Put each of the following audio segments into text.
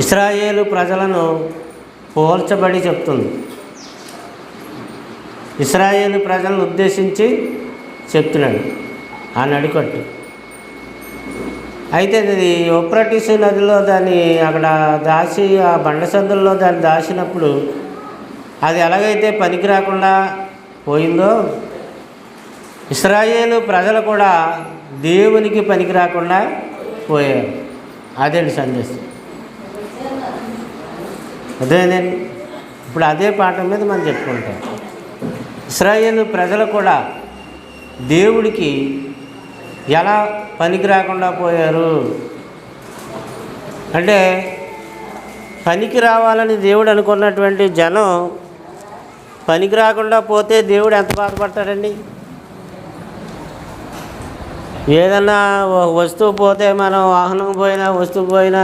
ఇశ్రాయేలు ప్రజలను పోల్చబడి చెప్తుంది. ఇశ్రాయేలు ప్రజలను ఉద్దేశించి చెప్తున్నాడు ఆ నడికట్టు. అయితే అది యూఫ్రటీసు నదిలో దాన్ని అక్కడ దాచి ఆ బండసందుల్లో దాన్ని దాచినప్పుడు అది ఎలాగైతే పనికి రాకుండా పోయిందో ఇశ్రాయేలు ప్రజలు కూడా దేవునికి పనికి రాకుండా పోయారు. అదేంటి సందేశం, అదేనండి. ఇప్పుడు అదే పాఠం మీద మనం చెప్పుకుంటాం. ఇశ్రాయేలు ప్రజలు కూడా దేవుడికి ఎలా పనికి రాకుండా పోయారు అంటే, పనికి రావాలని దేవుడు అనుకున్నటువంటి జనం పనికి రాకుండా పోతే దేవుడు ఎంత బాధపడతాడండి? ఏదన్నా వస్తువు పోతే, మనం వాహనం పోయినా వస్తువు పోయినా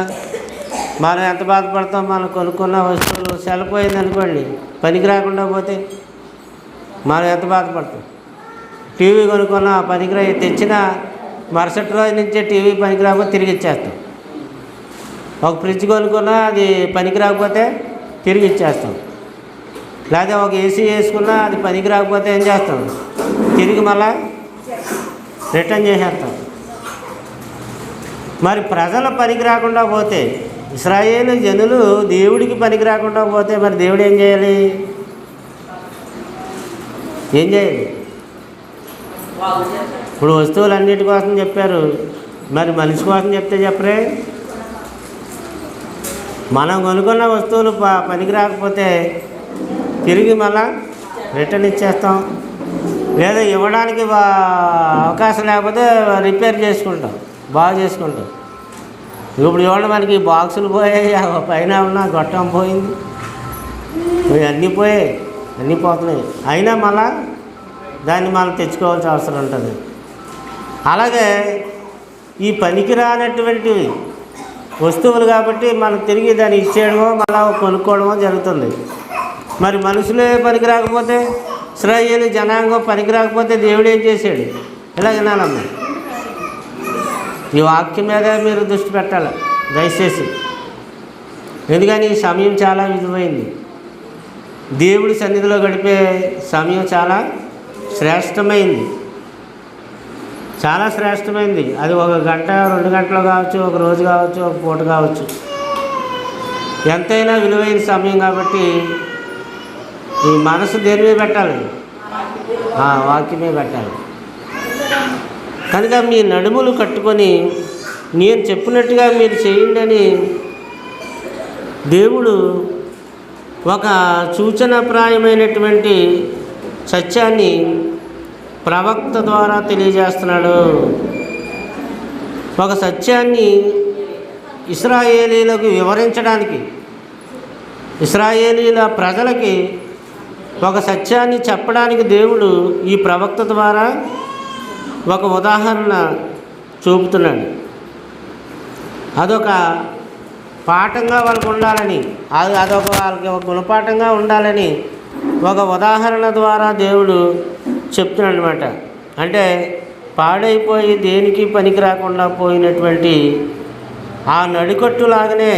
మనం ఎంత బాధపడతాం? మనం కొనుక్కున్న వస్తువులు సెలపోయింది అనుకోండి, పనికి రాకుండా పోతే మనం ఎంత బాధపడతాం? టీవీ కొనుక్కున్న పనికిరా తెచ్చిన మరుసటి రోజు నుంచే టీవీ పనికి రాకపోతే తిరిగి ఇచ్చేస్తాం. ఒక ఫ్రిడ్జ్ కొనుక్కున్నా అది పనికి రాకపోతే తిరిగి ఇచ్చేస్తాం. లేదా ఒక ఏసీ వేసుకున్నా అది పనికి రాకపోతే ఏం చేస్తాం? తిరిగి మళ్ళా రిటర్న్ చేసేస్తాం. మరి ప్రజల పనికి రాకుండా పోతే, ఇశ్రాయేలు జనులు దేవుడికి పనికి రాకుండా పోతే మరి దేవుడు ఏం చేయాలి? ఏం చేయాలి? ఇప్పుడు వస్తువులు అన్నిటి కోసం చెప్పారు, మరి మనిషి కోసం చెప్తే చెప్పరే? మనం కొనుక్కున్న వస్తువులు పనికి రాకపోతే తిరిగి మళ్ళా రిటర్న్ ఇచ్చేస్తాం. లేదా ఇవ్వడానికి అవకాశం లేకపోతే రిపేర్ చేసుకుంటాం, బాగు చేసుకుంటాం. ఇప్పుడు ఇవ్వండి, మనకి బాక్సులు పోయాయి, పైన ఉన్న గొట్టం పోయింది, అన్నీ పోయాయి, అన్నీ పోతున్నాయి. అయినా మళ్ళా దాన్ని మనం తెచ్చుకోవాల్సిన అవసరం ఉంటుంది. అలాగే ఈ పనికి రానటువంటి వస్తువులు కాబట్టి మనం తిరిగి దాన్ని ఇచ్చేయడమో మళ్ళా కొనుక్కోవడమో జరుగుతుంది. మరి మనుషులే పనికి రాకపోతే, ఇశ్రాయేలు జనాంగం పనికి రాకపోతే దేవుడు ఏం చేశాడు? ఇలా వినాలమ్మా, ఈ వాక్యం మీద మీరు దృష్టి పెట్టాలి దయచేసి. ఎందుకని ఈ సమయం చాలా విలువైంది. దేవుడి సన్నిధిలో గడిపే సమయం చాలా శ్రేష్టమైంది, చాలా శ్రేష్టమైంది. అది 1 గంట 2 గంటలు కావచ్చు, ఒక రోజు కావచ్చు, ఒక పూట కావచ్చు, ఎంతైనా విలువైన సమయం. కాబట్టి ఈ మనసు దేని మీద పెట్టాలి? వాక్యమే పెట్టాలి. కనుక మీ నడుములు కట్టుకొని నేను చెప్పినట్టుగా మీరు చేయండి అని దేవుడు ఒక సూచనప్రాయమైనటువంటి సత్యాన్ని ప్రవక్త ద్వారా తెలియజేస్తున్నాడు. ఒక సత్యాన్ని ఇశ్రాయేలీలకు వివరించడానికి, ఇశ్రాయేలీల ప్రజలకి ఒక సత్యాన్ని చెప్పడానికి దేవుడు ఈ ప్రవక్త ద్వారా ఒక ఉదాహరణ చూపుతున్నాడు. అదొక పాఠంగా వాళ్ళకు ఉండాలని, అదొక వాళ్ళకి ఒక గుణపాఠంగా ఉండాలని ఒక ఉదాహరణ ద్వారా దేవుడు చెప్తున్నాడు అన్నమాట. అంటే పాడైపోయి దేనికి పనికి రాకుండా పోయినటువంటి ఆ నడికట్టులాగానే,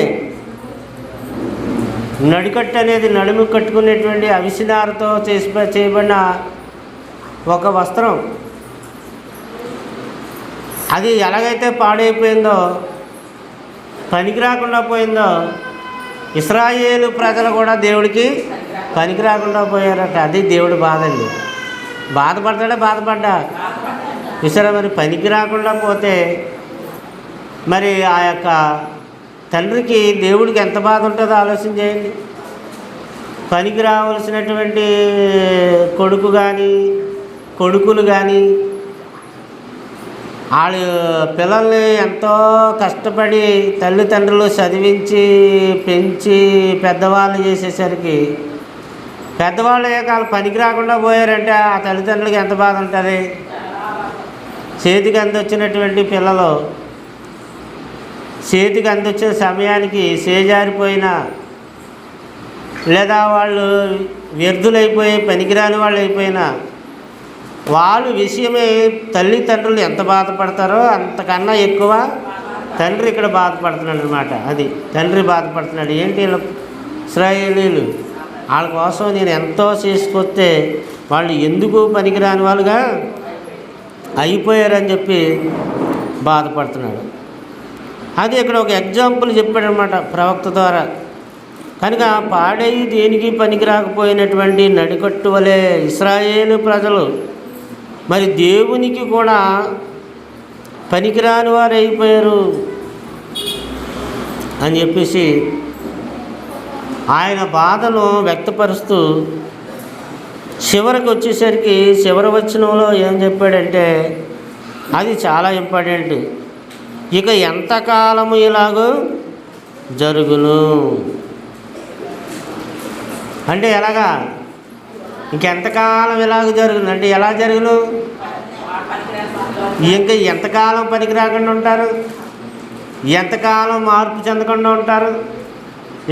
నడికట్టు అనేది నడుము కట్టుకునేటువంటి అవిసినారతో చేయబడిన ఒక వస్త్రం. అది ఎలాగైతే పాడైపోయిందో, పనికి రాకుండా పోయిందో, ఇశ్రాయేలు ప్రజలు కూడా దేవుడికి పనికి రాకుండా పోయారట. అది దేవుడి బాధ అండి. బాధపడ్డా మరి పనికి రాకుండా పోతే మరి ఆ యొక్క తండ్రికి, దేవుడికి ఎంత బాధ ఉంటుందో ఆలోచన చేయండి. పనికి రావాల్సినటువంటి కొడుకు కానీ కొడుకులు కానీ వాళ్ళ పిల్లల్ని ఎంతో కష్టపడి తల్లిదండ్రులు చదివించి పెంచి పెద్దవాళ్ళు చేసేసరికి, పెద్దవాళ్ళు వాళ్ళు పనికి రాకుండా పోయారంటే ఆ తల్లిదండ్రులకి ఎంత బాధ ఉంటుంది? చేతికి అందొచ్చినటువంటి పిల్లలు చేతికి అందొచ్చిన సమయానికి చేజారిపోయినా, లేదా వాళ్ళు వ్యర్థులైపోయి పనికిరాని వాళ్ళు అయిపోయినా, వాళ్ళ విషయమే తల్లిదండ్రులు ఎంత బాధపడతారో అంతకన్నా ఎక్కువ తండ్రి ఇక్కడ బాధపడుతున్నాడు అనమాట. అది తండ్రి బాధపడుతున్నాడు. ఏంటి వీళ్ళు ఇశ్రాయేలీయులు, వాళ్ళ కోసం నేను ఎంతో చేసుకొస్తే వాళ్ళు ఎందుకు పనికిరాని వాళ్ళుగా అయిపోయారని చెప్పి బాధపడుతున్నాడు. అది ఇక్కడ ఒక ఎగ్జాంపుల్ చెప్పాడనమాట ప్రవక్త ద్వారా. కనుక పాడై దేనికి పనికి రాకపోయినటువంటి నడికట్టు వలె ఇశ్రాయేలు ప్రజలు మరి దేవునికి కూడా పనికిరాని వారు అయిపోయారు అని చెప్పేసి ఆయన బాధను వ్యక్తపరుస్తూ చివరికి వచ్చేసరికి చివరి వచనంలో ఏం చెప్పాడంటే అది చాలా ఇంపార్టెంట్. ఇక ఎంతకాలము ఇలాగో జరుగును అంటే ఎలాగా, ఇంకెంతకాలం ఇలాగ జరుగును అంటే ఎలా జరుగును, ఇంకా ఎంతకాలం పనికి రాకుండా ఉంటారు, ఎంతకాలం మార్పు చెందకుండా ఉంటారు,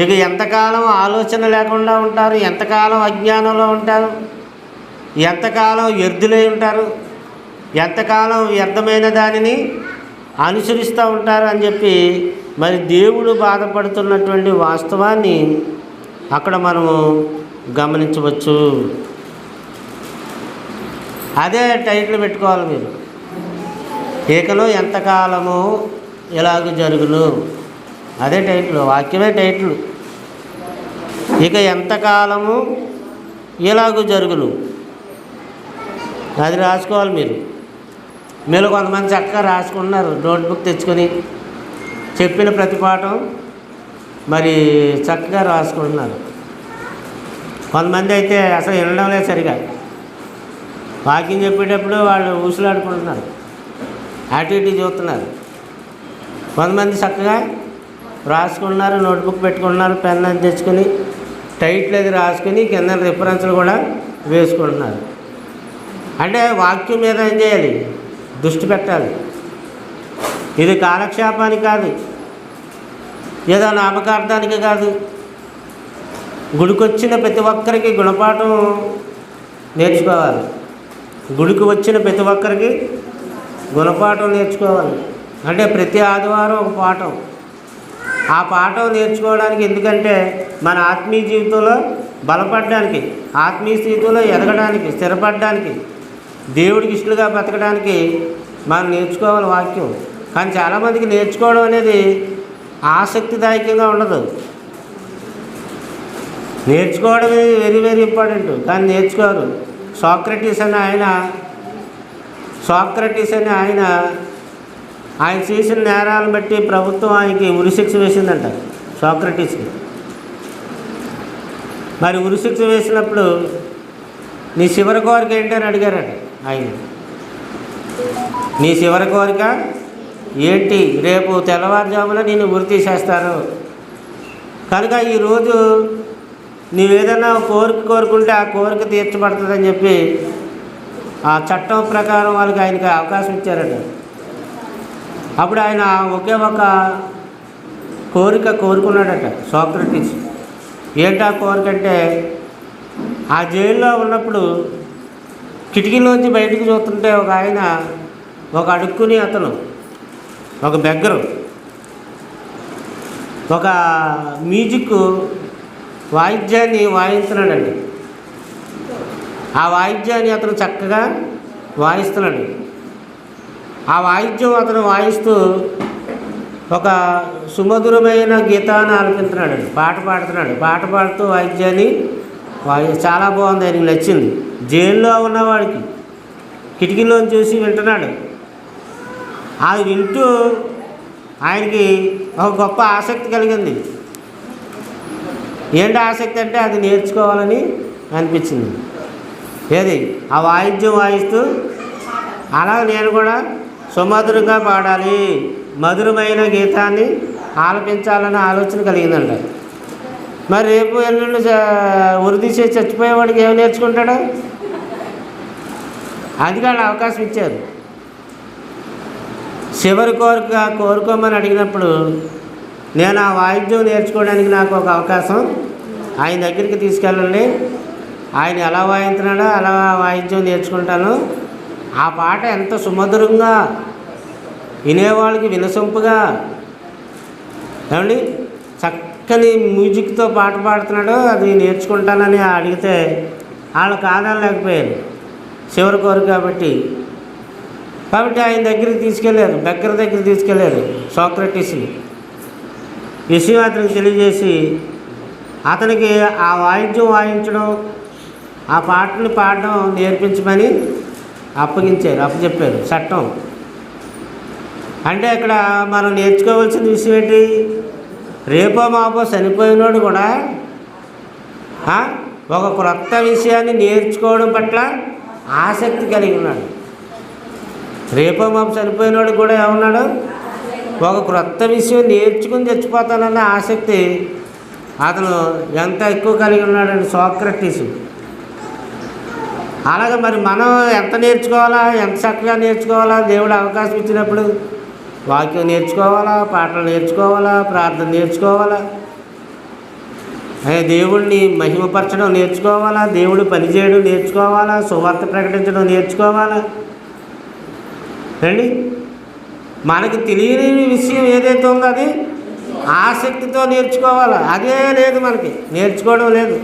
ఇక ఎంతకాలం ఆలోచన లేకుండా ఉంటారు, ఎంతకాలం అజ్ఞానంలో ఉంటారు, ఎంతకాలం వ్యర్థులై ఉంటారు, ఎంతకాలం వ్యర్థమైన దానిని అనుసరిస్తూ ఉంటారు అని చెప్పి మరి దేవుడు బాధపడుతున్నటువంటి వాస్తవాన్ని అక్కడ మనము గమనించవచ్చు. అదే టైటిల్ పెట్టుకోవాలి మీరు, ఇకను ఎంతకాలము ఇలాగ జరుగును. అదే టైటిల్, వాక్యమే టైటిల్. ఇక ఎంతకాలము ఇలాగ జరుగును అది రాసుకోవాలి మీరు. మీరు కొంతమంది చక్కగా రాసుకుంటున్నారు, నోట్బుక్ తెచ్చుకొని చెప్పిన ప్రతి పాఠం మరి చక్కగా రాసుకుంటున్నారు. కొంతమంది అయితే అసలు వినడం లేదు సరిగా, వాక్యం చెప్పేటప్పుడు వాళ్ళు ఊసులాడుకుంటున్నారు, అటు ఇటు చూస్తున్నారు. కొంతమంది చక్కగా రాసుకుంటున్నారు, నోట్బుక్ పెట్టుకుంటున్నారు, పెన్ అది తెచ్చుకొని టైటిల్ అది రాసుకొని కింద రిఫరెన్స్లు కూడా వేసుకుంటున్నారు. అంటే వాక్యం మీద ఏం చేయాలి, దృష్టి పెట్టాలి. ఇది కాలక్షేపానికి కాదు, ఏదో నామకార్థానికి కాదు. గుడికి వచ్చిన ప్రతి ఒక్కరికి గుణపాఠం నేర్చుకోవాలి. గుడికి వచ్చిన ప్రతి ఒక్కరికి గుణపాఠం నేర్చుకోవాలి. అంటే ప్రతి ఆదివారం ఒక పాఠం. ఆ పాఠం నేర్చుకోవడానికి, ఎందుకంటే మన ఆత్మీయ జీవితంలో బలపడడానికి, ఆత్మీయ స్థితిలో ఎదగడానికి, స్థిరపడడానికి, దేవుడికి ఇష్టలుగా బతకడానికి మనం నేర్చుకోవాలి వాక్యం. కానీ చాలామందికి నేర్చుకోవడం అనేది ఆసక్తిదాయకంగా ఉండదు. నేర్చుకోవడం వెరీ వెరీ ఇంపార్టెంట్, కానీ నేర్చుకోరు. సాక్రటీస్ అని ఆయన చేసిన నేరాలను బట్టి ప్రభుత్వం ఆయనకి ఉరిశిక్ష వేసిందంట, సాక్రటీస్కి. మరి ఉరిశిక్ష వేసినప్పుడు నీ చివరి కోరిక ఏంటని అడిగారట ఆయన. నీ చివరి కోరిక ఏంటి, రేపు తెల్లవారుజామున నేను ఉరి తీసేస్తారు కనుక ఈరోజు నీవేదైనా కోరుకుంటే ఆ కోరిక తీర్చబడుతుందని చెప్పి ఆ చట్టం ప్రకారం ఆయనకి అవకాశం ఇచ్చారట. అప్పుడు ఆయన ఒకే ఒక కోరిక కోరుకున్నాడట సాక్రటీస్. ఏంటా కోరిక అంటే, ఆ జైల్లో ఉన్నప్పుడు కిటికీలోంచి బయటికి చూస్తుంటే ఒక ఆయన, ఒక అడుక్కుని అతను, ఒక బెగ్గరు, ఒక మ్యూజిక్ వాయిద్యాన్ని వాయిస్తున్నాడండి. ఆ వాయిద్యాన్ని అతను చక్కగా వాయిస్తున్నాడు. ఆ వాయిద్యం అతను వాయిస్తూ ఒక సుమధురమైన గీతాన్ని ఆలపిస్తున్నాడు, పాట పాడుతున్నాడు. పాట పాడుతూ వాయిద్యాన్ని చాలా బాగుంది, ఆయనకి నచ్చింది. జైల్లో ఉన్నవాడికి కిటికీలో చూసి వింటున్నాడు. అది వింటూ ఆయనకి ఒక గొప్ప ఆసక్తి కలిగింది. ఏంటి ఆసక్తి అంటే, అది నేర్చుకోవాలని అనిపించింది. ఏది ఆ వాయిద్యం వాయిస్తూ అలా నేను కూడా సుమధురంగా పాడాలి, మధురమైన గీతాన్ని ఆలపించాలన్న ఆలోచన కలిగిందంట. మరి రేపు ఎల్లుండి ఉరిదీసే చచ్చిపోయేవాడికి ఏమి నేర్చుకుంటాడు? అందుకే వాళ్ళు అవకాశం ఇచ్చారు. చివరి కోరిక కోరుకోమని అడిగినప్పుడు నేను ఆ వాయిద్యం నేర్చుకోవడానికి నాకు ఒక అవకాశం ఆయన దగ్గరికి తీసుకెళ్ళండి, ఆయన ఎలా వాయించినాడో అలా వాయిద్యం నేర్చుకుంటాను. ఆ పాట ఎంత సుమధురంగా వినేవాళ్ళకి వినసొంపుగా. ఏమండి, చక్కని మ్యూజిక్తో పాట పాడుతున్నాడు, అది నేర్చుకుంటానని అడిగితే వాళ్ళు కాదనలేకపోయారు, చివరి కోరు కాబట్టి ఆయన దగ్గరికి తీసుకెళ్ళారు, దగ్గర తీసుకెళ్ళారు సోక్రటీస్ని. విషయం అతనికి తెలియజేసి అతనికి ఆ వాయిద్యం వాయించడం, ఆ పాటని పాడడం నేర్పించమని అప్పచెప్పారు. చట్టం అంటే ఇక్కడ మనం నేర్చుకోవాల్సిన విషయం ఏంటి? రేపో మాపో చనిపోయినోడు కూడా ఒక క్రొత్త విషయాన్ని నేర్చుకోవడం పట్ల ఆసక్తి కలిగి ఉన్నాడు. రేపో మాపు చనిపోయినోడు కూడా ఏమన్నాడు? ఒక క్రొత్త విషయం నేర్చుకుని చచ్చిపోతానన్న ఆసక్తి అతను ఎంత ఎక్కువ కలిగి ఉన్నాడండి సోక్రటీస్. అలాగే మరి మనం ఎంత నేర్చుకోవాలా, ఎంత చక్కగా నేర్చుకోవాలా? దేవుడు అవకాశం ఇచ్చినప్పుడు వాక్యం నేర్చుకోవాలా, పాటలు నేర్చుకోవాలా, ప్రార్థన నేర్చుకోవాలా, దేవుడిని మహిమపరచడం నేర్చుకోవాలా, దేవుడు పనిచేయడం నేర్చుకోవాలా, సువార్త ప్రకటించడం నేర్చుకోవాలా రండి. మనకి తెలియని విషయం ఏదైతే ఉందో అది ఆసక్తితో నేర్చుకోవాలా. అదే లేదు, మనకి నేర్చుకోవడం లేదు.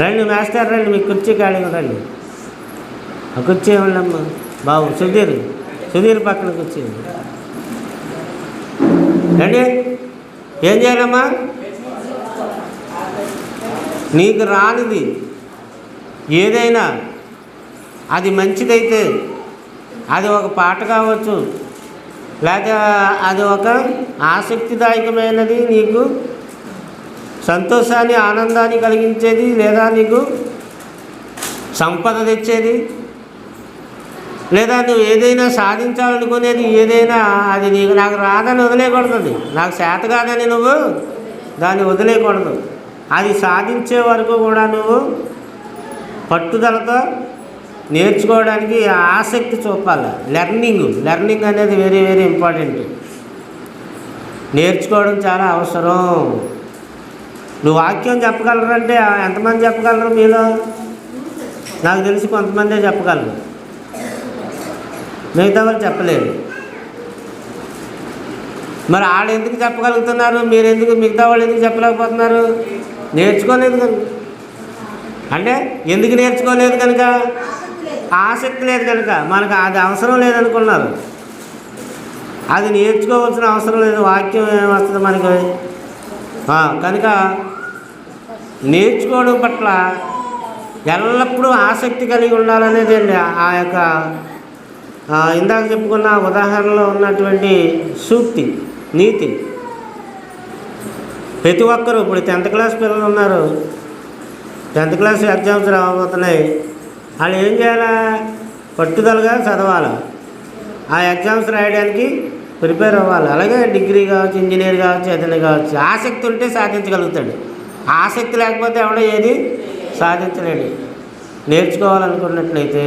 రండి మాస్టర్, రండి, మీకు కుర్చీ ఖాళీగా రండి. ఆ కుర్చీ ఇవ్వండమ్మా బాబు. సుధీర్ పక్కన కుర్చీ రండి. ఏం చేయాలమ్మా? నీకు రానిది ఏదైనా అది మంచిదైతే అది ఒక పాట కావచ్చు, లేక అది ఒక ఆసక్తిదాయకమైనది, నీకు సంతోషాన్ని ఆనందాన్ని కలిగించేది, లేదా నీకు సంపద తెచ్చేది, లేదా నువ్వు ఏదైనా సాధించాలనుకునేది ఏదైనా అది నాకు రాదని వదిలేయకూడదు, నాకు చేత కాదని నువ్వు దాన్ని వదిలేయకూడదు. అది సాధించే వరకు కూడా నువ్వు పట్టుదలతో నేర్చుకోవడానికి ఆసక్తి చూపాలి. లెర్నింగ్ అనేది వెరీ వెరీ ఇంపార్టెంట్. నేర్చుకోవడం చాలా అవసరం. నువ్వు వాక్యం చెప్పగలరంటే ఎంతమంది చెప్పగలరు మీలో? నాకు తెలిసి కొంతమందే చెప్పగలరు, మిగతా వాళ్ళు చెప్పలేరు. మరి వాళ్ళు ఎందుకు చెప్పగలుగుతున్నారు, మిగతా వాళ్ళు ఎందుకు చెప్పలేకపోతున్నారు? నేర్చుకోలేదు కనుక. అంటే ఎందుకు నేర్చుకోలేదు కనుక? ఆసక్తి లేదు కనుక. మనకు అది అవసరం లేదనుకున్నారు. అది నేర్చుకోవాల్సిన అవసరం లేదు. వాక్యం ఏమొస్తుంది మనకి? కనుక నేర్చుకోవడం పట్ల ఎల్లప్పుడూ ఆసక్తి కలిగి ఉండాలనేది అండి ఆ యొక్క ఇందాక చెప్పుకున్న ఉదాహరణలో ఉన్నటువంటి సూక్తి, నీతి. ప్రతి ఒక్కరూ ఇప్పుడు 10th క్లాస్ పిల్లలు ఉన్నారు, 10th క్లాస్ ఎగ్జామ్స్ రాబోతున్నాయి. వాళ్ళు ఏం చేయాలా? పట్టుదలగా చదవాలి, ఆ ఎగ్జామ్స్ రాయడానికి ప్రిపేర్ అవ్వాలి. అలాగే డిగ్రీ కావచ్చు, ఇంజనీర్ కావచ్చు, ఏదైనా కావచ్చు. ఆసక్తి ఉంటే సాధించగలుగుతాడు. ఆసక్తి లేకపోతే ఎవడో ఏది సాధించలేడు. నేర్చుకోవాలనుకున్నట్లయితే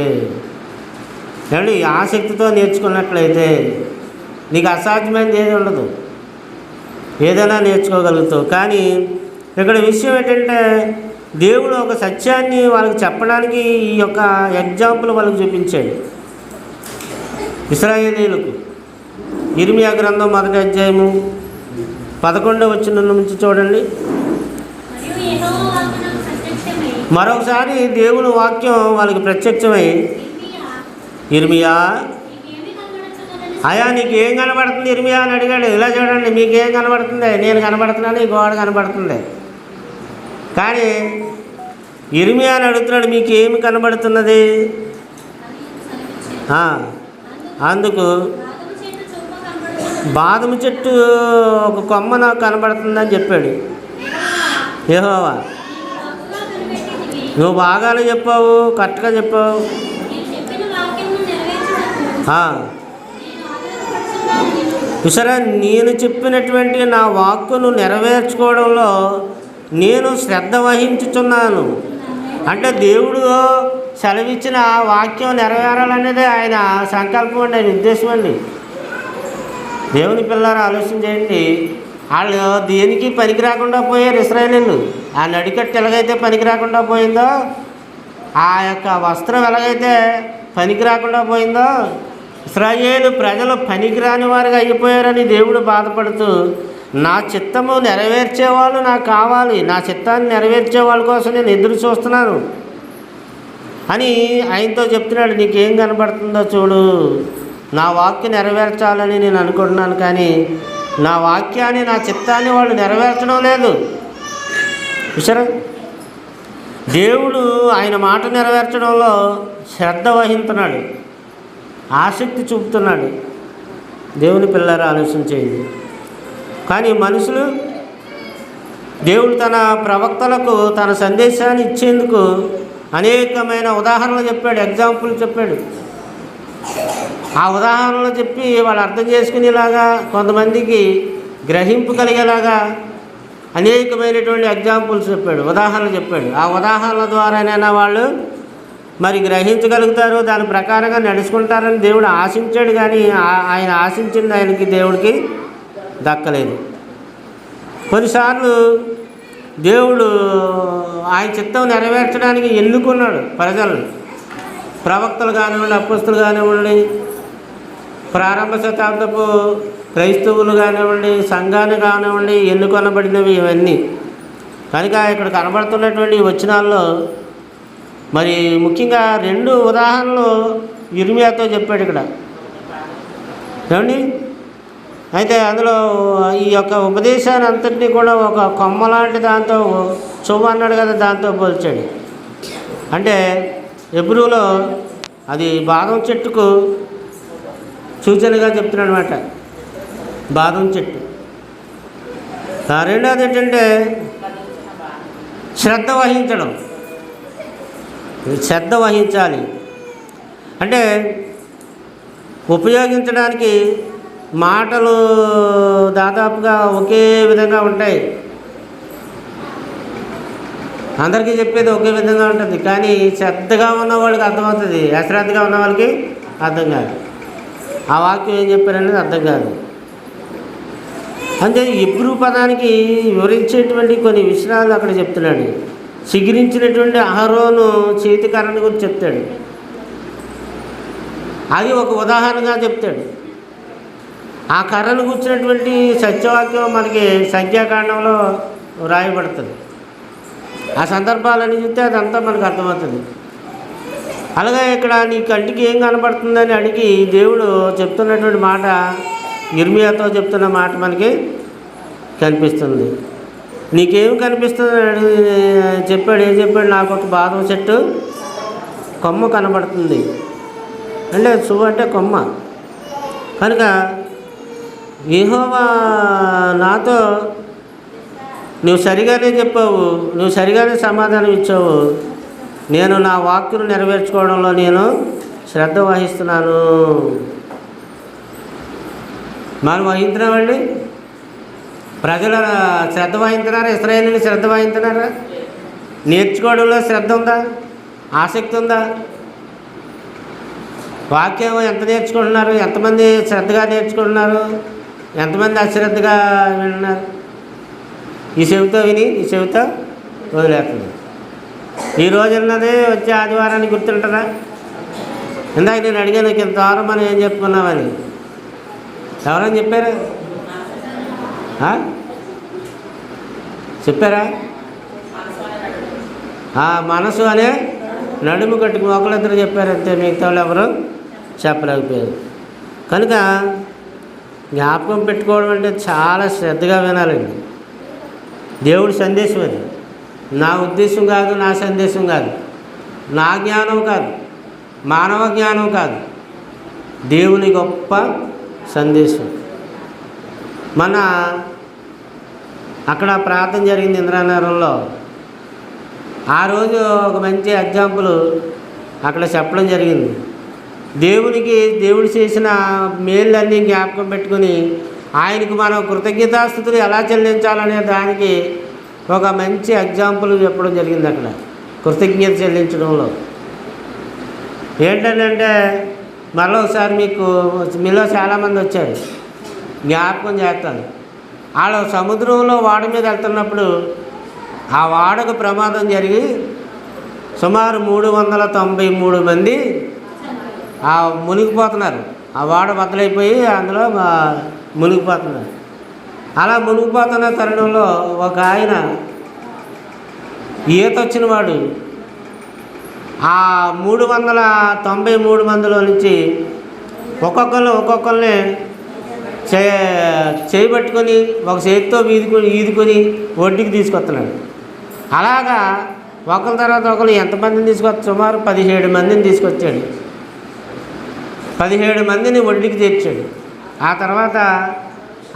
ఏమండి, ఆసక్తితో నేర్చుకున్నట్లయితే నీకు అసాధ్యమైనది ఏది ఉండదు, ఏదైనా నేర్చుకోగలుగుతావు. కానీ ఇక్కడ విషయం ఏంటంటే దేవుడు ఒక సత్యాన్ని వాళ్ళకి చెప్పడానికి ఈ యొక్క ఎగ్జాంపుల్ వాళ్ళకి చూపించాడు. ఇశ్రాయేలీయులకు ఇర్మియా గ్రంథం 1వ అధ్యాయము 11వ వచనం నుంచి చూడండి. మరొకసారి దేవుని వాక్యం వాళ్ళకి ప్రత్యక్షమై, ఇర్మియా అయా నీకు ఏం కనబడుతుంది ఇర్మియా అని అడిగాడు. ఇలా చూడండి, మీకేం కనబడుతుంది? నేను కనబడుతున్నాను, ఈ గోడ కనబడుతుంది. కానీ ఇర్మియా అని అడుగుతున్నాడు, మీకు ఏమి కనబడుతున్నది? అందుకు బాదము చెట్టు ఒక కొమ్మ నాకు కనబడుతుందని చెప్పాడు యెహోవా. నువ్వు బాగానే చెప్పావు, కరెక్ట్గా చెప్పావు. చూసారా, నేను చెప్పినటువంటి నా వాక్కును నెరవేర్చుకోవడంలో నేను శ్రద్ధ వహించుచున్నాను. అంటే దేవుడు సెలవిచ్చిన వాక్యం నెరవేరాలనేదే ఆయన సంకల్పం అండి, ఆయన ఉద్దేశం అండి. దేవుని పిల్లలు ఆలోచన చేయండి. వాళ్ళు దేనికి పనికి రాకుండా పోయారు ఇశ్రాయేలీయులు. ఆ నడికట్టు ఎలాగైతే పనికి రాకుండా పోయిందో, ఆ యొక్క వస్త్రం ఎలాగైతే పనికి రాకుండా పోయిందో, ఇశ్రాయేలు ప్రజలు పనికిరాని వారిగా అయిపోయారని దేవుడు బాధపడుతూ, నా చిత్తము నెరవేర్చేవాళ్ళు నాకు కావాలి, నా చిత్తాన్ని నెరవేర్చే వాళ్ళ కోసం నేను ఎదురు చూస్తున్నాను అని ఆయనతో చెప్తున్నాడు. నీకేం కనబడుతుందో చూడు, నా వాక్యం నెరవేర్చాలని నేను అనుకుంటున్నాను, కానీ నా వాక్యాన్ని, నా చిత్తాన్ని వాళ్ళు నెరవేర్చడం లేదు. చూసారా, దేవుడు ఆయన మాట నెరవేర్చడంలో శ్రద్ధ వహిస్తున్నాడు, ఆసక్తి చూపుతున్నాడు. దేవుని పిల్లలు ఆలోచన చేయండి. కానీ మనుషులు, దేవుడు తన ప్రవక్తలకు తన సందేశాన్ని ఇచ్చేందుకు అనేకమైన ఉదాహరణలు చెప్పాడు, ఎగ్జాంపుల్ చెప్పాడు. ఆ ఉదాహరణలు చెప్పి వాళ్ళు అర్థం చేసుకునేలాగా, కొంతమందికి గ్రహింపు కలిగేలాగా అనేకమైనటువంటి ఎగ్జాంపుల్స్ చెప్పాడు, ఉదాహరణలు చెప్పాడు. ఆ ఉదాహరణల ద్వారానైనా వాళ్ళు మరి గ్రహించగలుగుతారు, దాని ప్రకారంగా నడుచుకుంటారని దేవుడు ఆశించాడు. కానీ ఆయన ఆశించింది ఆయనకి, దేవుడికి దక్కలేదు. కొన్నిసార్లు దేవుడు ఆయన చిత్తం నెరవేర్చడానికి ఎన్నుకున్నాడు ప్రజలను. ప్రవక్తలు కానివ్వండి, అపోస్తులు కానివ్వండి, ప్రారంభ శతాబ్దపు క్రైస్తవులు కానివ్వండి, సంఘాన్ని కానివ్వండి, ఎన్నుకొనబడినవి ఇవన్నీ. కనుక ఇక్కడ కనబడుతున్నటువంటి వచనాల్లో మరి ముఖ్యంగా 2 ఉదాహరణలు యిర్మీయాతో చెప్పాడు ఇక్కడ, ఏమండి. అయితే అందులో ఈ యొక్క ఉపదేశాన్ని అంతటినీ కూడా ఒక కొమ్మ లాంటి దాంతో, చువ్వ అన్నాడు కదా, దాంతో పోల్చాడు. అంటే హెబ్రూలో అది బాదం చెట్టుకు సూచనగా చెప్తున్నాడు అనమాట, బాదం చెట్టు. రెండోది ఏంటంటే శ్రద్ధ వహించడం. శ్రద్ధ వహించాలి అంటే ఉపయోగించడానికి మాటలు దాదాపుగా ఒకే విధంగా ఉంటాయి, అందరికీ చెప్పేది ఒకే విధంగా ఉంటుంది. కానీ శ్రద్ధగా ఉన్న వాళ్ళకి అర్థమవుతుంది, అశ్రద్ధగా ఉన్న వాళ్ళకి అర్థం కాదు. ఆ వాక్యం ఏం చెప్పారనేది అర్థం కాదు. అంటే హెబ్రూ పదానికి వివరించేటువంటి కొన్ని విషయాలు అక్కడ చెప్తున్నాడు. చిగిరించినటువంటి అహరోను చేతి కర్రను గురించి చెప్తాడు, అది ఒక ఉదాహరణగా చెప్తాడు. ఆ కర్రను కూర్చున్నటువంటి సత్యవాక్యం మనకి సంఖ్యాకాండంలో రాయబడుతుంది. ఆ సందర్భాలన్నీ చూస్తే అదంతా మనకు అర్థమవుతుంది. అలాగే ఇక్కడ నీ కంటికి ఏం కనబడుతుందని అడిగి దేవుడు చెప్తున్నటువంటి మాట, యిర్మీయాతో చెప్తున్న మాట మనకి కనిపిస్తుంది. నీకేం కనిపిస్తుంది చెప్పాడు. ఏం చెప్పాడు? నాకు ఒక బాదం చెట్టు కొమ్మ కనబడుతుంది అంటే, చువ్వ అంటే కొమ్మ. కనుక యెహోవా నాతో నువ్వు సరిగానే చెప్పావు, నువ్వు సరిగానే సమాధానం ఇచ్చావు, నేను నా వాక్యను నెరవేర్చుకోవడంలో నేను శ్రద్ధ వహిస్తున్నాను. మనం వహించినామండి, ప్రజల శ్రద్ధ వహించినారా? ఇశ్రాయేలుని శ్రద్ధ వహించినారా? నేర్చుకోవడంలో శ్రద్ధ ఉందా? ఆసక్తి ఉందా? వాక్యం ఎంత నేర్చుకుంటున్నారు? ఎంతమంది శ్రద్ధగా నేర్చుకుంటున్నారు? ఎంతమంది అశ్రద్ధగా వింటున్నారు? ఈ చెవితో విని ఈ చెవితో వదిలేస్తుంది. ఈ రోజు ఉన్నది వచ్చే ఆదివారానికి గుర్తుంటారా? ఇందాక నేను అడిగాను, ఇంత దూరం మనం ఏం చెప్పుకున్నామని. ఎవరని చెప్పారు? చెప్పారా? మనసు అనే నడుము కట్టుకు ఒకళ్ళిద్దరు చెప్పారు అంతే, మిగతా వాళ్ళు ఎవరు చెప్పలేకపోయారు. కనుక జ్ఞాపకం పెట్టుకోవడం అంటే చాలా శ్రద్ధగా వినాలండి. దేవుడి సందేశం అది. నా ఉద్దేశం కాదు, నా సందేశం కాదు, నా జ్ఞానం కాదు, మానవ జ్ఞానం కాదు, దేవుని గొప్ప సందేశం. మన అక్కడ ప్రార్థన జరిగింది ఇంద్రానగరంలో. ఆ రోజు ఒక మంచి ఎగ్జాంపుల్ అక్కడ చెప్పడం జరిగింది. దేవుడు చేసిన మేళ్ళన్నీ జ్ఞాపకం పెట్టుకుని ఆయనకు మనం కృతజ్ఞతాస్తుతులు ఎలా చెల్లించాలనే దానికి ఒక మంచి ఎగ్జాంపుల్ చెప్పడం జరిగింది అక్కడ, కృతజ్ఞత చెల్లించడంలో. ఏంటంటే మరో ఒకసారి మీలో చాలామంది వచ్చారు, జ్ఞాపకం చేస్తాను. వాళ్ళు సముద్రంలో వాడ మీద వెళ్తున్నప్పుడు ఆ వాడకు ప్రమాదం జరిగి సుమారు 393 మంది మునిగిపోతున్నారు. ఆ వాడ బద్దలైపోయి అందులో మునిగిపోతున్నారు. అలా మునిగిపోతున్న తరుణంలో ఒక ఆయన ఈత వచ్చిన వాడు ఆ 393 మందిలో నుంచి ఒక్కొక్కరిని చేయబట్టుకొని ఒక చేతితో ఈదుకొని ఒడ్డుకి తీసుకొస్తున్నాడు. అలాగా ఒకరి తర్వాత ఒకరు ఎంతమందిని సుమారు 17 మందిని తీసుకొచ్చాడు. 17 మందిని ఒడ్డుకి తెచ్చాడు. ఆ తర్వాత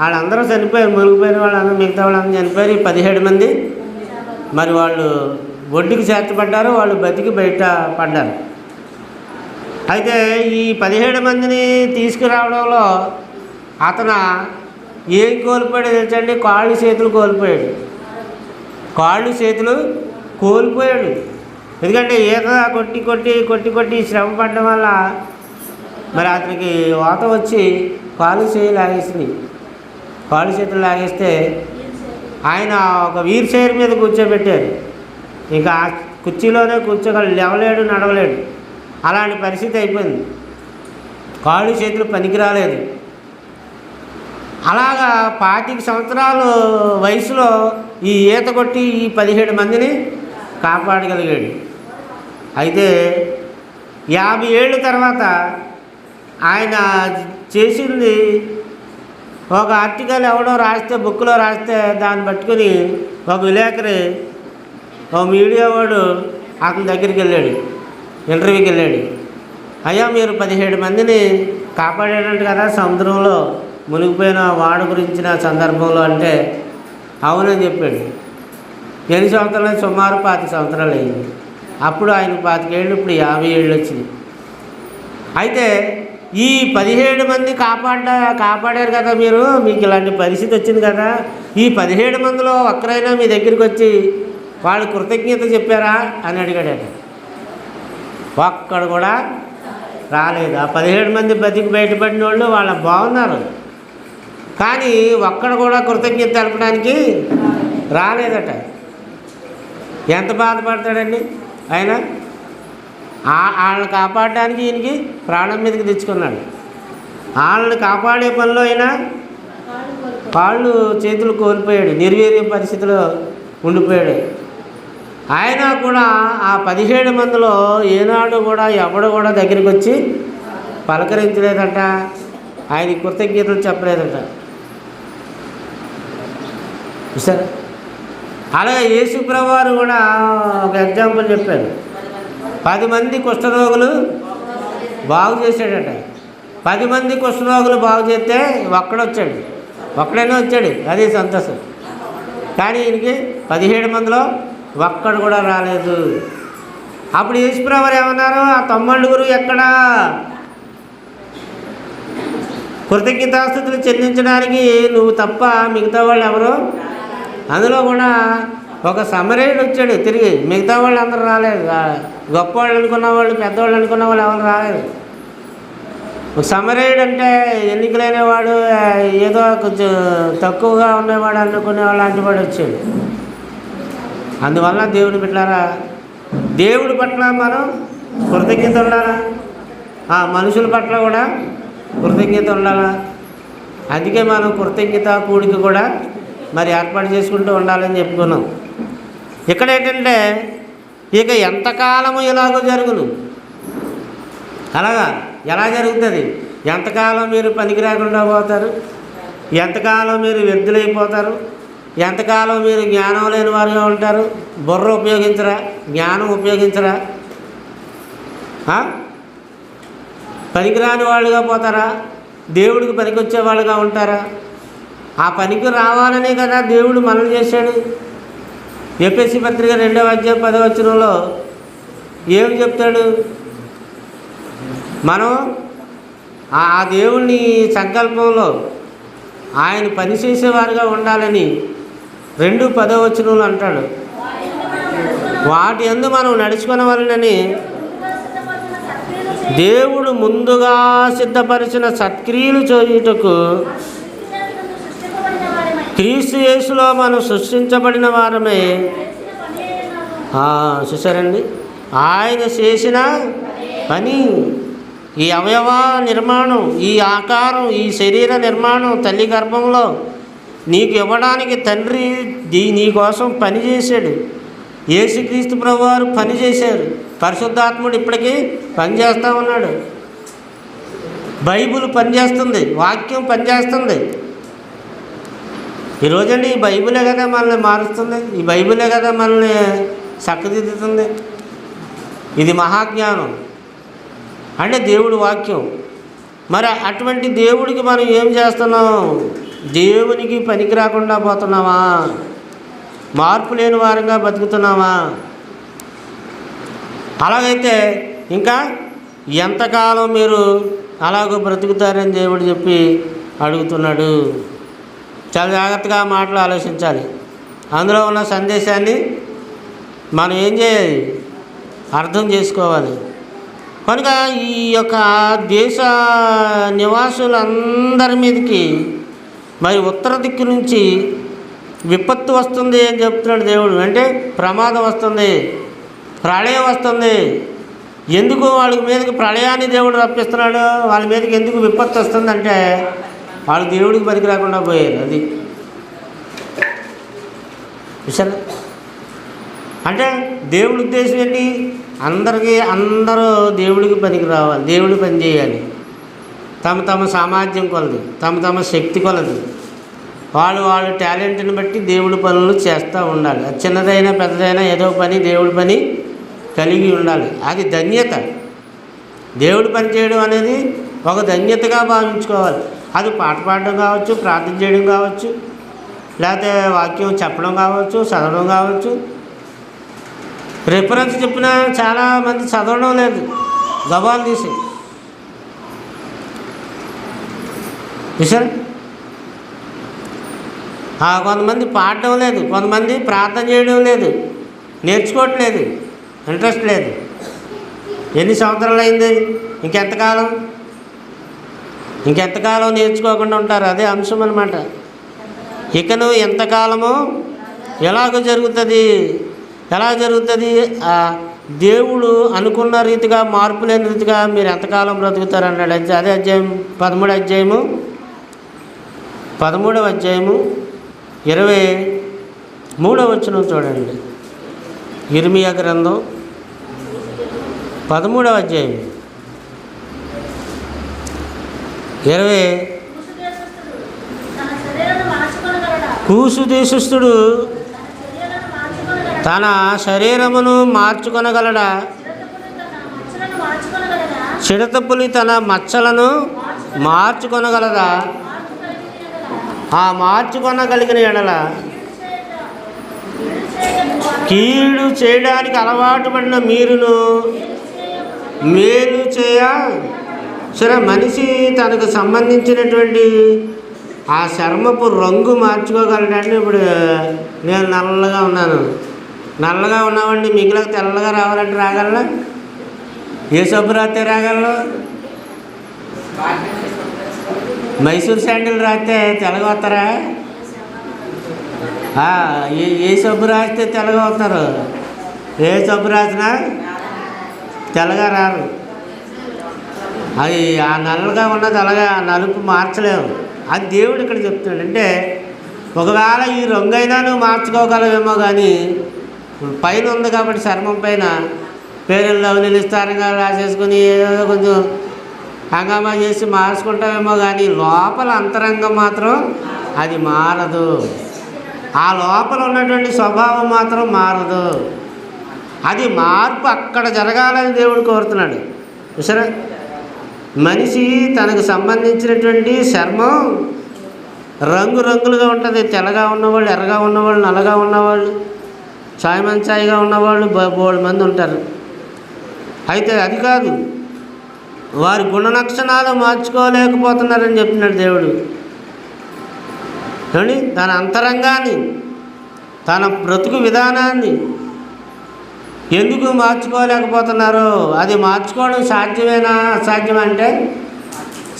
వాళ్ళందరూ చనిపోయారు, మునిగిపోయిన వాళ్ళందరూ, మిగతా వాళ్ళందరూ చనిపోయారు. 17 మంది మరి వాళ్ళు ఒడ్డుకి చేర్చబడ్డారు, వాళ్ళు బతికి బయట పడ్డారు. అయితే ఈ 17 మందిని తీసుకురావడంలో అతను ఏం కోల్పోయాడు తెలుసండి? కాళ్ళు చేతులు కోల్పోయాడు. కాళ్ళు చేతులు కోల్పోయాడు. ఎందుకంటే ఈత కొట్టి కొట్టి కొట్టి కొట్టి శ్రమ పడడం వల్ల మరి అతనికి వాత వచ్చి కాళ్ళు చేతులు లాగేసింది. కాళ్ళు చేతులు లాగేస్తే ఆయన ఒక వీల్ చైర్ మీద కూర్చోబెట్టారు. ఇంకా ఆ కుర్చీలోనే కూర్చోగలడు, లేవలేడు, నడవలేడు. అలాంటి పరిస్థితి అయిపోయింది. కాళ్ళు చేతులు పనికి రాలేదు. అలాగా 25 సంవత్సరాల వయసులో ఈ ఈత కొట్టి ఈ 17 మందిని కాపాడగలిగాడు. అయితే 50 ఏళ్ళ తర్వాత ఆయన చేసింది ఒక ఆర్టికల్ ఎవడో రాస్తే, బుక్లో రాస్తే దాన్ని పట్టుకుని ఒక విలేకరి, ఒక మీడియా వాడు అతని దగ్గరికి వెళ్ళాడు, ఇంటర్వ్యూకి వెళ్ళాడు. అయ్యా మీరు 17 మందిని కాపాడాడంట కదా సముద్రంలో మునిగిపోయిన వాడు గురించిన సందర్భంలో అంటే అవునని చెప్పాడు. ఎన్ని సంవత్సరాలు? సుమారు 25 సంవత్సరాలు అయింది. అప్పుడు ఆయన 25 ఏళ్ళు, ఇప్పుడు 50 ఏళ్ళు వచ్చింది. అయితే ఈ 17 మంది కాపాడారు కదా మీరు, మీకు ఇలాంటి పరిస్థితి వచ్చింది కదా, ఈ 17 మందిలో ఒక్కరైనా మీ దగ్గరికి వచ్చి వాళ్ళు కృతజ్ఞత చెప్పారా అని అడిగాడట. ఒక్కడు కూడా రాలేదు. ఆ 17 మంది బతికి బయటపడిన వాళ్ళు వాళ్ళ బాగున్నారు, కానీ ఒక్కడు కూడా కృతజ్ఞత తెలపడానికి రాలేదట. ఎంత బాధపడతాడండి ఆయన? వాళ్ళని కాపాడడానికి ఈయనకి ప్రాణం మీదకి తెచ్చుకున్నాడు. వాళ్ళని కాపాడే పనిలో అయినా కాళ్ళు చేతులు కోల్పోయాడు, నిర్వీర్య పరిస్థితిలో ఉండిపోయాడు. ఆయన కూడా ఆ 17 మందిలో ఏనాడు కూడా ఎవడు కూడా దగ్గరికి వచ్చి పలకరించలేదట, ఆయన కృతజ్ఞతలు చెప్పలేదట. సరే, అలాగే యేసుప్రభువు వారు కూడా ఒక ఎగ్జాంపుల్ చెప్పారు. 10 మంది కుష్ఠరోగులు బాగు చేశాడట. 10 మంది కుష్ఠరోగులు బాగు చేస్తే ఒక్కడైనా వచ్చాడు, అదే సంతోషం. కానీ ఈయనకి 17 మందిలో ఒక్కడు కూడా రాలేదు. అప్పుడు యేసుప్రభువు వారు ఏమన్నారు? ఆ 90 ఎక్కడా? కృతజ్ఞతాస్తుతులు చెల్లించడానికి నువ్వు తప్ప మిగతా వాళ్ళు ఎవరు? అందులో కూడా ఒక సమరయుడు వచ్చాడు తిరిగి, మిగతా వాళ్ళు అందరూ రాలేదు. గొప్పవాళ్ళు అనుకున్న వాళ్ళు, పెద్దవాళ్ళు అనుకున్న వాళ్ళు ఎవరు రాలేదు. ఒక సమరయుడు అంటే ఎన్నికలైనవాడు, ఏదో కొంచెం తక్కువగా ఉండేవాడు అనుకునేవాళ్ళు లాంటి వాడు వచ్చాడు. అందువల్ల దేవుని బిడ్డలారా, దేవుడి పట్ల మనం కృతజ్ఞత ఉండాలా, మనుషుల పట్ల కూడా కృతజ్ఞత ఉండాలా. అందుకే మనం కృతజ్ఞత కూడిక కూడా మరి ఏర్పాటు చేసుకుంటూ ఉండాలని చెప్పుకున్నాం. ఇక్కడ ఏంటంటే ఇక ఎంతకాలము ఇలాగో జరుగును. అలాగా ఎలా జరుగుతుంది? ఎంతకాలం మీరు పనికి రాకుండా పోతారు, ఎంతకాలం మీరు వ్యర్థులైపోతారు, ఎంతకాలం మీరు జ్ఞానం లేని వారుగా ఉంటారు. బుర్ర ఉపయోగించరా, జ్ఞానం ఉపయోగించరా, పనికిరాని వాళ్ళుగా పోతారా, దేవుడికి పనికొచ్చే వాళ్ళుగా ఉంటారా? ఆ పనికి రావాలనే కదా దేవుడు మనల్ని చేశాడు. ఎఫెసీ పత్రిక 2వ అధ్యాయం 10వ వచనంలో ఏమి చెప్తాడు? మనం ఆ దేవుని సంకల్పంలో ఆయన పనిచేసేవారుగా ఉండాలని 2:10వ వచనంలో అంటాడు. వాటి యందు మనం నడుచుకునవలెనని దేవుడు ముందుగా సిద్ధపరిచిన సత్క్రియలు చేయుటకు క్రీస్తు యేసులో మనం సృష్టించబడిన వారమే. చూసారండి, ఆయన చేసిన పని ఈ అవయవ నిర్మాణం, ఈ ఆకారం, ఈ శరీర నిర్మాణం తల్లి గర్భంలో నీకు ఇవ్వడానికి తండ్రి నీ కోసం పనిచేశాడు. యేసుక్రీస్తు ప్రభువారు పనిచేశారు. పరిశుద్ధాత్ముడు ఇప్పటికీ పనిచేస్తూ ఉన్నాడు. బైబిల్ పనిచేస్తుంది, వాక్యం పనిచేస్తుంది. ఈరోజండి ఈ బైబిలే కదా మనల్ని మారుస్తుంది, ఈ బైబిలే కదా మనల్ని చక్కదిద్దుతుంది. ఇది మహాజ్ఞానం అంటే దేవుడి వాక్యం. మరి అటువంటి దేవుడికి మనం ఏం చేస్తున్నాం? దేవునికి పనికి రాకుండా పోతున్నామా? మార్పు లేని వారంగా బతుకుతున్నామా? అలాగైతే ఇంకా ఎంతకాలం మీరు అలాగో బ్రతుకుతారని దేవుడు చెప్పి అడుగుతున్నాడు. చాలా జాగ్రత్తగా మాటలు ఆలోచించాలి. అందులో ఉన్న సందేశాన్ని మనం ఏం చేయాలి? అర్థం చేసుకోవాలి. కనుక ఈ యొక్క దేశ నివాసులందరి మీదకి మరి ఉత్తర దిక్కు నుంచి విపత్తు వస్తుంది అని చెప్తున్నాడు దేవుడు. అంటే ప్రమాదం వస్తుంది, ప్రళయం వస్తుంది. ఎందుకు వాళ్ళ మీదకి ప్రళయాన్ని దేవుడు రప్పిస్తున్నాడు? వాళ్ళ మీదకి ఎందుకు విపత్తు వస్తుందంటే వాళ్ళు దేవుడికి పనికి రాకుండా పోయారు. అది విషయం. అంటే దేవుడి ఉద్దేశం ఏంటి? అందరూ దేవుడికి పనికి రావాలి, దేవుడి పని చేయాలి. తమ తమ సామర్థ్యం కొలది, తమ శక్తి కొలది వాళ్ళు టాలెంట్ని బట్టి దేవుడి పనులు చేస్తూ ఉండాలి. అది చిన్నదైనా పెద్దదైనా ఏదో పని దేవుడి పని కలిగి ఉండాలి. అది ధన్యత. దేవుడి పని చేయడం అనేది ఒక ధన్యతగా భావించుకోవాలి. అది పాట పాడడం కావచ్చు, ప్రార్థన చేయడం కావచ్చు, లేకపోతే వాక్యం చెప్పడం కావచ్చు, చదవడం కావచ్చు. రిఫరెన్స్ చెప్పినా చాలామంది చదవడం లేదు, గబాలు తీసి విషయం. కొంతమంది పాడడం లేదు, కొంతమంది ప్రార్థన చేయడం లేదు, నేర్చుకోవట్లేదు, ఇంట్రెస్ట్ లేదు. ఎన్ని సంవత్సరాలు అయింది? ఇంకెంతకాలం నేర్చుకోకుండా ఉంటారు? అదే అంశం అన్నమాట. ఇకను ఎంతకాలమో ఎలా జరుగుతుంది? దేవుడు అనుకున్న రీతిగా, మార్పు లేని రీతిగా మీరు ఎంతకాలం బ్రతుకుతారు అన్నాడు. అదే అధ్యాయం 13వ అధ్యాయము 23వ వచనం చూడండి. ఇర్మియా గ్రంథం 13వ అధ్యాయం 20. కూసు దేశస్థుడు తన శరీరమును మార్చుకొనగలడా? చిడతపులి తన మచ్చలను మార్చుకొనగలదా? ఆ మార్చుకొనగలిగిన ఎడల కీడు చేయడానికి అలవాటు పడిన మీరును మేలు చేయ. సరే, మనిషి తనకు సంబంధించినటువంటి ఆ చర్మపు రంగు మార్చుకోగలడండి. ఇప్పుడు నేను నల్లగా ఉన్నామండి, మిగిలిన తెల్లగా రావాలంటే రాగలరా? ఏ సబ్బు రాస్తే రాగలరు? మైసూర్ శాండిల్ రాస్తే తెల్లగా వస్తారా? ఏ సబ్బు రాస్తే తెల్లగా వస్తారు, ఏ సబ్బు రాసినా తెల్లగా రారు. అది ఆ నల్లగా ఉన్నది అలాగా నలుపు మార్చలేము. అది దేవుడు ఇక్కడ చెప్తున్నాడు. అంటే ఒకవేళ ఈ రంగైనా నువ్వు మార్చుకోగలవేమో, కానీ పైన ఉంది కాబట్టి చర్మం పైన పేర్లు లవణీలు విస్తారంగా రాసేసుకుని ఏదో కొంచెం హంగామా చేసి మార్చుకుంటావేమో, కానీ లోపల అంతరంగం మాత్రం అది మారదు. ఆ లోపల ఉన్నటువంటి స్వభావం మాత్రం మారదు. అది మార్పు అక్కడ జరగాలని దేవుడు కోరుతున్నాడు. సరే, మనిషి తనకు సంబంధించినటువంటి చర్మం రంగులుగా ఉంటుంది. తెల్లగా ఉన్నవాళ్ళు, ఎర్రగా ఉన్నవాళ్ళు, నల్లగా ఉన్నవాళ్ళు, చాయ్గా ఉన్నవాళ్ళు బోల్డ్ మంది ఉంటారు. అయితే అది కాదు, వారి గుణలక్షణాలు మార్చుకోలేకపోతున్నారని చెప్తున్నాడు దేవుడు. ఏమండి, తన అంతరంగాన్ని, తన బ్రతుకు విధానాన్ని ఎందుకు మార్చుకోలేకపోతున్నారో, అది మార్చుకోవడం సాధ్యమేనా అసాధ్యమంటే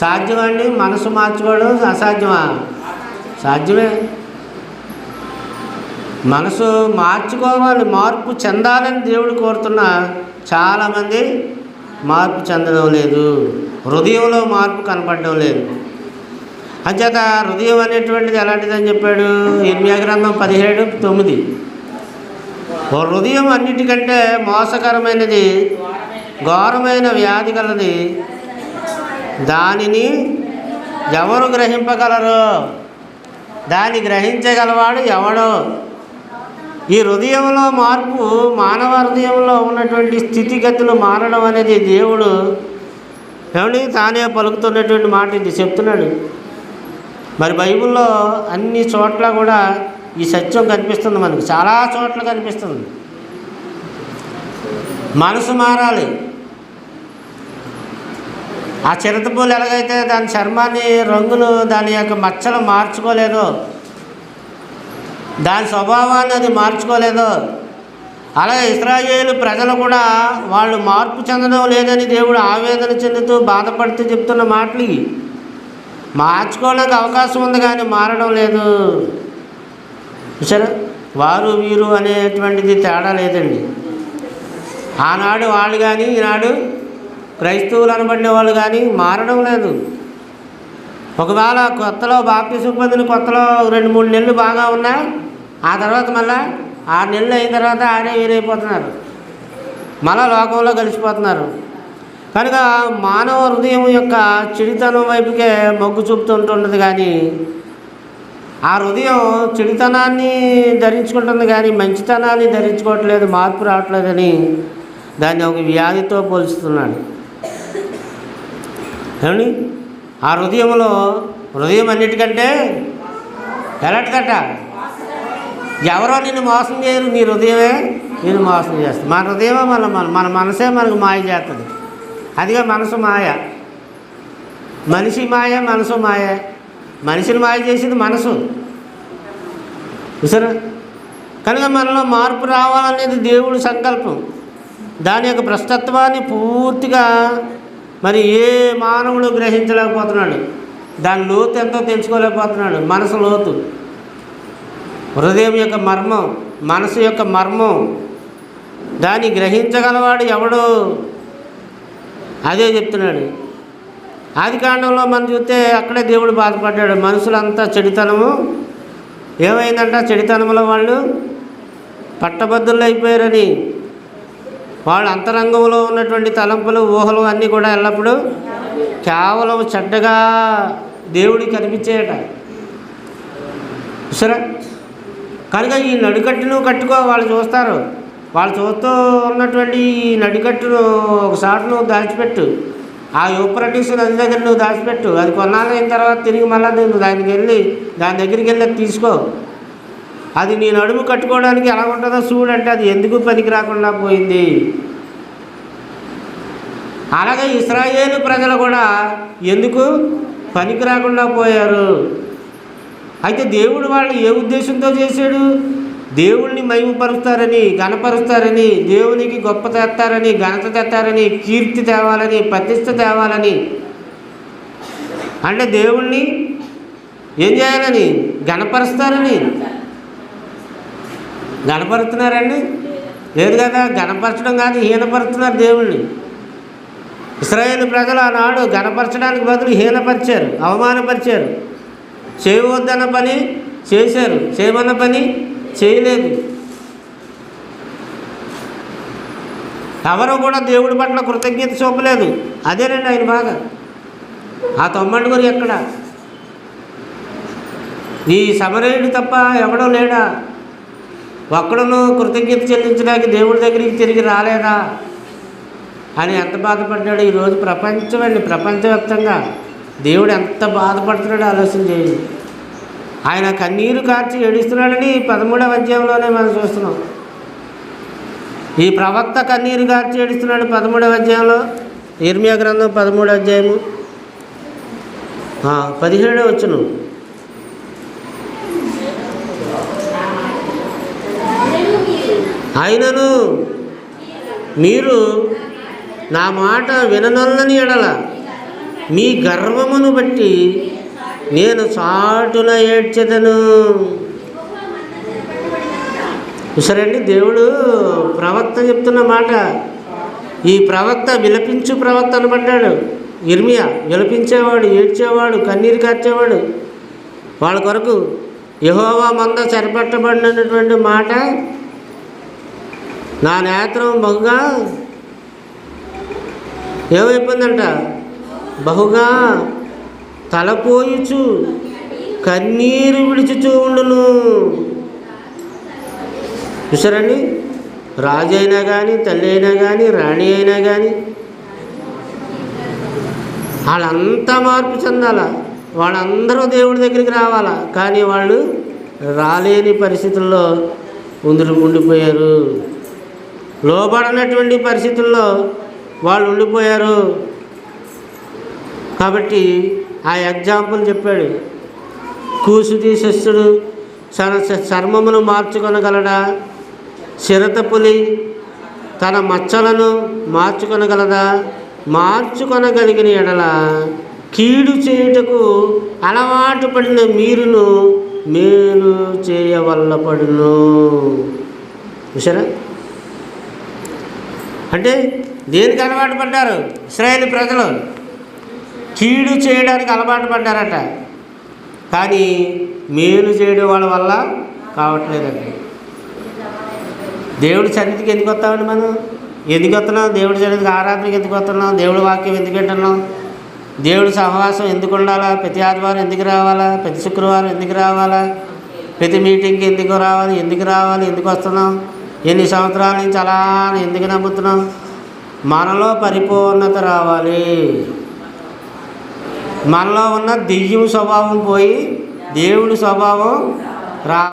సాధ్యమండి. మనసు మార్చుకోవడం అసాధ్యమా? సాధ్యమే. మనసు మార్చుకోవాలి, మార్పు చెందాలని దేవుడు కోరుతున్నా చాలామంది మార్పు చెందడం లేదు, హృదయంలో మార్పు కనపడడం లేదు. అంచేత హృదయం అనేటువంటిది ఎలాంటిదని చెప్పాడు ఇర్మియా గ్రంథం 17:9. హృదయం అన్నిటికంటే మోసకరమైనది, ఘోరమైన వ్యాధి కలది, దానిని ఎవరు గ్రహింపగలరు? దాన్ని గ్రహించగలవాడు ఎవడో? ఈ హృదయంలో మార్పు, మానవ హృదయంలో ఉన్నటువంటి స్థితిగతులు మారడం అనేది దేవుడు ఏమని తానే పలుకుతున్నటువంటి మాట ఇది చెప్తున్నాడు. మరి బైబిల్లో అన్ని చోట్ల కూడా ఈ సత్యం కనిపిస్తుంది, మనకు చాలా చోట్ల కనిపిస్తుంది. మనసు మారాలి. ఆ చిరతపూలు ఎలాగైతే దాని చర్మాన్ని, రంగులు, దాని యొక్క మచ్చలు మార్చుకోలేదో, దాని స్వభావాన్ని అది మార్చుకోలేదో, అలాగే ఇశ్రాయేలు ప్రజలు కూడా వాళ్ళు మార్పు చెందడం లేదని దేవుడు ఆవేదన చెందుతూ బాధపడుతూ చెప్తున్న మాటలు ఇవి. మార్చుకోవడానికి అవకాశం ఉంది కానీ మారడం లేదు. సరే, వారు వీరు అనేటువంటిది తేడా లేదండి. ఆనాడు వాళ్ళు కానీ ఈనాడు క్రైస్తవులు అనబడిన వాళ్ళు కానీ మారడం లేదు. ఒకవేళ కొత్తలో బాప్తిసం పొందిన కొత్తలో 2-3 నెలలు బాగా ఉన్నా, ఆ తర్వాత మళ్ళీ 6 నెలలు అయిన తర్వాత ఆడే వీరైపోతున్నారు, మళ్ళా లోకంలో కలిసిపోతున్నారు. కనుక మానవ హృదయం యొక్క చెడుతనం వైపుకే మొగ్గు చూపుతుంటున్నది కానీ ఆ హృదయం చెడుతనాన్ని ధరించుకుంటుంది కానీ మంచితనాన్ని ధరించుకోవట్లేదు, మార్పు రావట్లేదని దాన్ని ఒక వ్యాధితో పోల్చుతున్నాడు. ఏమని ఆ హృదయం అన్నిటికంటే ఎలాంటిదట? ఎవరో నిన్ను మోసం చేయరు, నీ హృదయమే నేను మోసం చేస్తుంది. మన హృదయమే మన మనసే మనకు మాయ చేస్తుంది. అదిగా మనసు మాయ. మనిషి మాయ, మనసు మాయ. మనిషిని మాయ చేసింది మనసు. చూసారా? కనుక మనలో మార్పు రావాలనేది దేవుడి సంకల్పం. దాని యొక్క భ్రష్టత్వాన్ని పూర్తిగా మరి ఏ మానవుడు గ్రహించలేకపోతున్నాడు. దాని లోతు ఎంతో తెలుసుకోలేకపోతున్నాడు. మనసు లోతు, హృదయం యొక్క మర్మం, మనసు యొక్క మర్మం దాన్ని గ్రహించగలవాడు ఎవడు? అదే చెప్తున్నాడు. ఆదికాండంలో మనం చూస్తే అక్కడే దేవుడు బాధపడ్డాడు. మనుషులంతా చెడుతనము ఏమైందంట? చెడుతనంలో వాళ్ళు పట్టబద్దులు అయిపోయారని, వాళ్ళు అంతరంగంలో ఉన్నటువంటి తలంపులు, ఊహలు అన్నీ కూడా ఎల్లప్పుడూ కేవలం చెడ్డగా దేవుడికి కనిపించేయట. సరే, కనుక ఈ నడికట్టును కట్టుకో వాళ్ళు చూస్తారు. వాళ్ళు చూస్తూ ఉన్నటువంటి ఈ నడికట్టును ఒకసారి నువ్వు దాచిపెట్టు. ఆ యూప్రటిస్ నది దగ్గర నువ్వు దాచిపెట్టు. అది కొన్నాళ్ళు అయిన తర్వాత తిరిగి మళ్ళీ నువ్వు దాని దగ్గరికి వెళ్ళి తీసుకో. అది నీ నడుము కట్టుకోవడానికి ఎలా ఉంటుందో చూడంటే అది ఎందుకు పనికి రాకుండా పోయింది. అలాగే ఇశ్రాయేలు ప్రజలు కూడా ఎందుకు పనికి రాకుండా పోయారు? అయితే దేవుడు వాళ్ళు ఏ ఉద్దేశంతో చేశాడు? దేవుణ్ణి మహిమపరుస్తారని, ఘనపరుస్తారని, దేవునికి గొప్ప తెస్తారని, ఘనత తెస్తారని, కీర్తి తేవాలని, ప్రతిష్ట తేవాలని. అంటే దేవుణ్ణి ఏం చేయాలని? ఘనపరుస్తారని. ఘనపరుస్తున్నారండి? లేదు కదా, ఘనపరచడం కాదు, హీనపరుస్తున్నారు దేవుణ్ణి. ఇశ్రాయేలు ప్రజలు ఆనాడు ఘనపరచడానికి బదులు హీనపరిచారు, అవమానపరిచారు. చేయవద్దన్న పని చేశారు, చేయమన్న పని చేయలేదు. ఎవరు కూడా దేవుడి పట్ల కృతజ్ఞత చూపలేదు. అదేనండి ఆయన బాధ. ఆ 90 ఎక్కడ? ఈ సమరయుడు తప్ప ఎవడో లేడా? ఒక్కడను కృతజ్ఞత చెల్లించడానికి దేవుడి దగ్గరికి తిరిగి రాలేదా అని ఎంత బాధపడ్డాడు. ఈరోజు ప్రపంచవ్యాప్తంగా దేవుడు ఎంత బాధపడుతున్నాడో ఆలోచన చేయండి. ఆయన కన్నీరు కార్చి ఏడుస్తున్నాడని 13వ అధ్యాయంలోనే మనం చూస్తున్నాం. ఈ ప్రవక్త కన్నీరు కార్చి ఏడుస్తున్నాడు 13వ అధ్యాయంలో. ఇర్మియా గ్రంథం 13వ అధ్యాయము 17వ వచనం. అయినను మీరు నా మాట విననొల్లని ఎడల మీ గర్వమును బట్టి నేను చాటున ఏడ్చెదను. చూసారండి, దేవుడు ప్రవక్త చెప్తున్న మాట. ఈ ప్రవక్త విలపించు ప్రవక్త అనబడ్డాడు. ఇర్మియా విలపించేవాడు, ఏడ్చేవాడు, కన్నీరు కార్చేవాడు. వాళ్ళ కొరకు యెహోవా మంద చెరపట్టబడినటువంటి మాట, నా నేత్రం బహుగా ఏమైపోయిందంట, బహుగా తలపోయుచు కన్నీరు విడిచుచూ ఉండును. చూసారండి, రాజు అయినా కానీ, తల్లి అయినా కానీ, రాణి అయినా కానీ వాళ్ళంతా మార్పు చెందాల, వాళ్ళందరూ దేవుడి దగ్గరికి రావాలా. కానీ వాళ్ళు రాలేని పరిస్థితుల్లో ఉండిపోయారు. లోబడినటువంటి పరిస్థితుల్లో వాళ్ళు ఉండిపోయారు. కాబట్టి ఆ ఎగ్జాంపుల్ చెప్పాడు. కూసుది శస్సుడు చర్మమును మార్చుకొనగలడా? చిరతపులి తన మచ్చలను మార్చుకొనగలదా? మార్చుకొనగలిగిన ఎడల కీడు చేయుటకు అలవాటు పడిన మీరును మేలు చేయవల్లపడును. చూసారా? అంటే దేనికి అలవాటు పడ్డారు ఇశ్రాయేలు ప్రజలు? కీడు చేయడానికి అలవాటు పడ్డారట. కానీ మేలు చేయడం వాళ్ళ వల్ల కావట్లేదండి. దేవుడి సన్నిధికి ఎందుకు వస్తామండి? మనం ఎందుకు వస్తున్నాం? దేవుడి సన్నిధికి ఆరాధనకి ఎందుకు వస్తున్నాం? దేవుడి వాక్యం ఎందుకు వింటున్నాం? దేవుడి సహవాసం ఎందుకు ఉండాలా? ప్రతి ఆదివారం ఎందుకు రావాలా? ప్రతి శుక్రవారం ఎందుకు రావాలా? ప్రతి మీటింగ్కి ఎందుకు రావాలి? ఎందుకు వస్తున్నాం? ఎన్ని సంవత్సరాల నుంచి అలా ఎందుకు నమ్ముతున్నాం? మనలో పరిపూర్ణత రావాలి. మనలో ఉన్న దెయ్యం స్వభావం పోయి దేవుడి స్వభావం రా